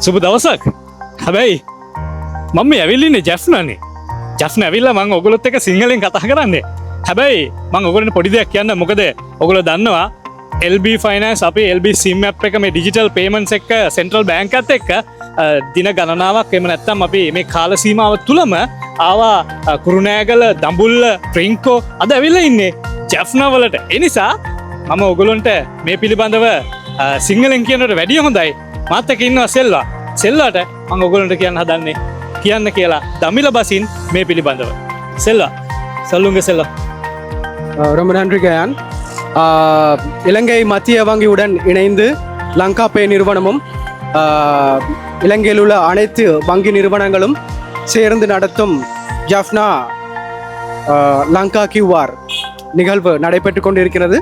සුබ දවසක්. හැබැයි මම මේ ඇවිල්ලින්නේ ජැෆ්නානේ. ජැෆ්න ඇවිල්ලා මම ඔයගොල්ලොත් එක්ක සිංහලෙන් කතා කරන්නේ. හැබැයි මම ඔයගොල්ලන්ට පොඩි දෙයක් කියන්න. මොකද ඔයගොල්ලෝ දන්නවා LB Finance අපේ LB SIM app එක මේ digital payments එක්ක central bank එකත් එක්ක දින ගණනාවක් එහෙම නැත්නම් අපි මේ කාල සීමාව තුලම ආවා කුරුණෑගල දඹුල්ල ට්‍රින්කෝ අද ඇවිල්ලා ඉන්නේ ජැෆ්නා වලට. ඒ නිසා මම ඔයගොල්ලන්ට මේ පිළිබඳව සිංහලෙන් කියනට වැඩිය හොඳයි. මාත් එක්ක ඉන්නවා සෙල්වා. සෙල්වාට මම ඔයගොල්ලන්ට කියන්න හදන්නේ කියන්න කියලා දමිළ බසින් මේ පිළිබඳව. செல்வா சொல்லுங்க செல்வா. ரொம்ப நன்றி கயான். இலங்கை மத்திய வங்கியுடன் இணைந்து லங்கா பே நிறுவனமும் இலங்கையில் உள்ள அனைத்து வங்கி நிறுவனங்களும் சேர்ந்து நடத்தும் ஜாஃப்னா லங்கா கியூஆர் நிகழ்வு நடைபெற்று கொண்டிருக்கிறது.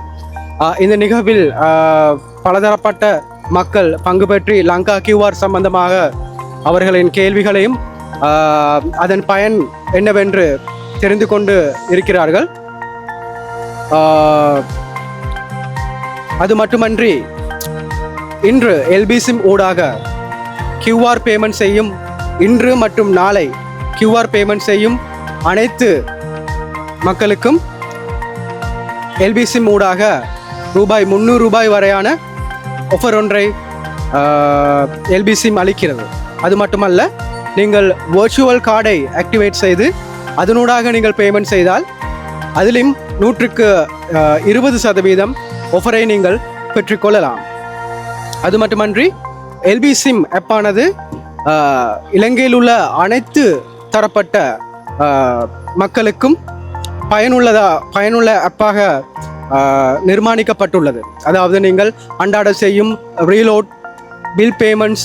இந்த நிகழ்வில் பலதரப்பட்ட மக்கள் பங்கு பெற்றி லங்கா கியூஆர் சம்பந்தமாக அவர்களின் கேள்விகளையும் அதன் பயன் என்னவென்று தெரிந்து கொண்டு இருக்கிறார்கள். அது மட்டுமன்றி இன்று எல்பி சிம் ஊடாக கியூஆர் பேமெண்ட் செய்யும் இன்று மற்றும் நாளை கியூஆர் பேமெண்ட் செய்யும் அனைத்து மக்களுக்கும் எல்பி சிம் ஊடாக ரூபாய் 300 வரையான ஆஃபர் ஒன்றை எல்பி சிம் அளிக்கிறது. அது மட்டுமல்ல, நீங்கள் வர்ச்சுவல் கார்டை ஆக்டிவேட் செய்து அதனூடாக நீங்கள் பேமெண்ட் செய்தால் அதிலும் 120% ஆஃபரை நீங்கள் பெற்றுக்கொள்ளலாம். அது மட்டுமன்றி எல்பி சிம் ஆப்பானது இலங்கையில் உள்ள அனைத்து தரப்பட்ட மக்களுக்கும் பயனுள்ள ஆப்பாக நிர்மாணிக்கப்பட்டுள்ளது. அதாவது நீங்கள் அன்றாட செய்யும் ரீலோட், பில் பேமெண்ட்ஸ்,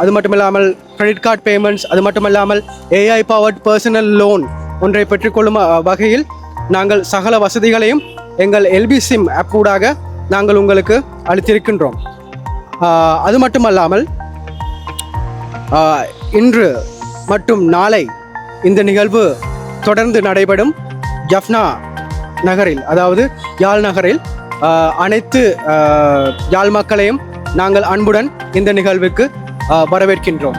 அது மட்டுமில்லாமல் கிரெடிட் கார்டு பேமெண்ட்ஸ், அது மட்டுமல்லாமல் ஏஐ பவர்ட் பர்சனல் லோன் ஒன்றை பெற்றுக்கொள்ளும் வகையில் நாங்கள் சகல வசதிகளையும் எங்கள் எல்பி சிம் ஆப் ஊடாக நாங்கள் உங்களுக்கு அளித்திருக்கின்றோம். அது மட்டுமல்லாமல் இன்று மற்றும் நாளை இந்த நிகழ்வு தொடர்ந்து நடைபெறும் ஜஃப்னா நகரில், அதாவது யாழ் நகரில் அனைத்து யாழ் மக்களையும் நாங்கள் அன்புடன் இந்த நிகழ்வுக்கு வரவேற்கின்றோம்.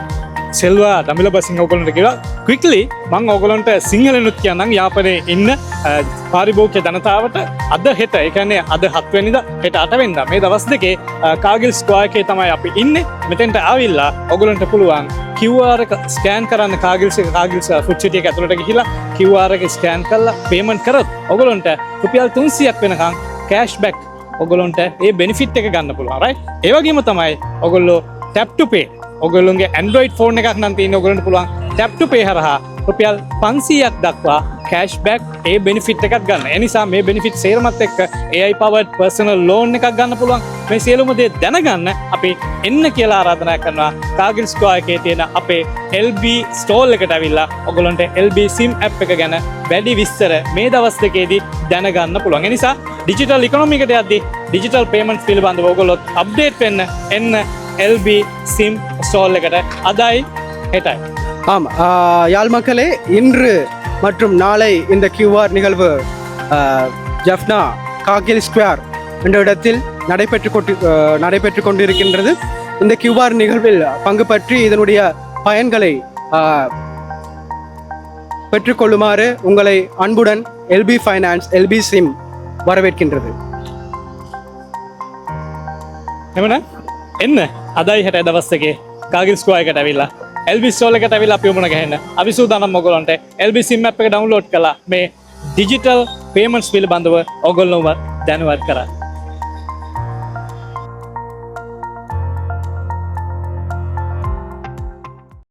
සෙල්වා දමිළ බසින් ඔයගොල්ලන්ට කියලා ක්වික්ලි මම ඔයගොල්ලන්ට සිංහලෙනුත් කියන්නම් යාපනයේ ඉන්න පාරිභෝගික ජනතාවට අද හෙට ඒ කියන්නේ අද 7 වෙනිදා හෙට 8 වෙනිදා මේ දවස් දෙකේ කාගිල් ස්ක්වයර් එකේ තමයි අපි ඉන්නේ. මෙතෙන්ට ආවිල්ලා ඔයගොල්ලන්ට පුළුවන් QR එක ස්කෑන් කරන්න කාගිල්ස් ෆුඩ් සිටි එක ඇතුළට ගිහිලා QR එක ස්කෑන් කරලා පේමන්ට් කරොත් ඔයගොල්ලන්ට රුපියල් 300ක් වෙනකන් කෑෂ් බෑක් ඔයගොල්ලන්ට ඒ බෙනිෆිට් එක ගන්න පුළුවන්. රයිට්. ඒ වගේම තමයි ඔයගොල්ලෝ tap to pay ඔගොල්ලොන්ගේ Android phone එකක් නම් තියෙන ඔයගොල්ලන්ට පුළුවන් tap to pay හරහා රුපියල් 500ක් දක්වා cash back ඒ benefit එකක් ගන්න. ඒ නිසා මේ benefit සේරමත් එක්ක AI powered personal loan එකක් ගන්න පුළුවන්. මේ සියලුම දේ දැනගන්න අපි එන්න කියලා ආරාධනා කරනවා කාගිල් ස්ක්වයර් එකේ තියෙන අපේ LB stall එකට ඇවිල්ලා ඔයගොල්ලන්ට LB SIM app එක ගැන වැඩි විස්තර මේ දවස් දෙකේදී දැනගන්න පුළුවන්. ඒ නිසා digital economy එකට යද්දී digital payments පිළිබඳව ඔයගොල්ලෝ update වෙන්න එන්න LB SIM stall එකට අදයි හෙටයි. ஆம், யாழ் மக்களே, இன்று மற்றும் நாளை இந்த கியூஆர் நிகழ்வு ஜஃப்னா காகில் ஸ்கொயர் என்ற இடத்தில் நடைபெற்று கொண்டிருக்கின்றது. இந்த கியூஆர் நிகழ்வில் பங்கு பற்றி இதனுடைய பயன்களை பெற்றுக்கொள்ளுமாறு உங்களை அன்புடன் எல்பி ஃபைனான்ஸ் எல்பி சிம் வரவேற்கின்றது. එන්න අදයි හෙට දවස් එකේ කාගිල් ස්ක්වයර් එකට ඇවිල්ලා LB ස්ටෝල් එකට ඇවිල්ලා අපි මුණ ගැහෙන්න. අපි සූදානම් ඔයගොල්ලන්ට LB SIM app එක ඩවුන්ලෝඩ් කරලා මේ ඩිජිටල් පේමන්ට්ස් පිළිබඳව ඔයගොල්ලෝව දැනුවත් කරා.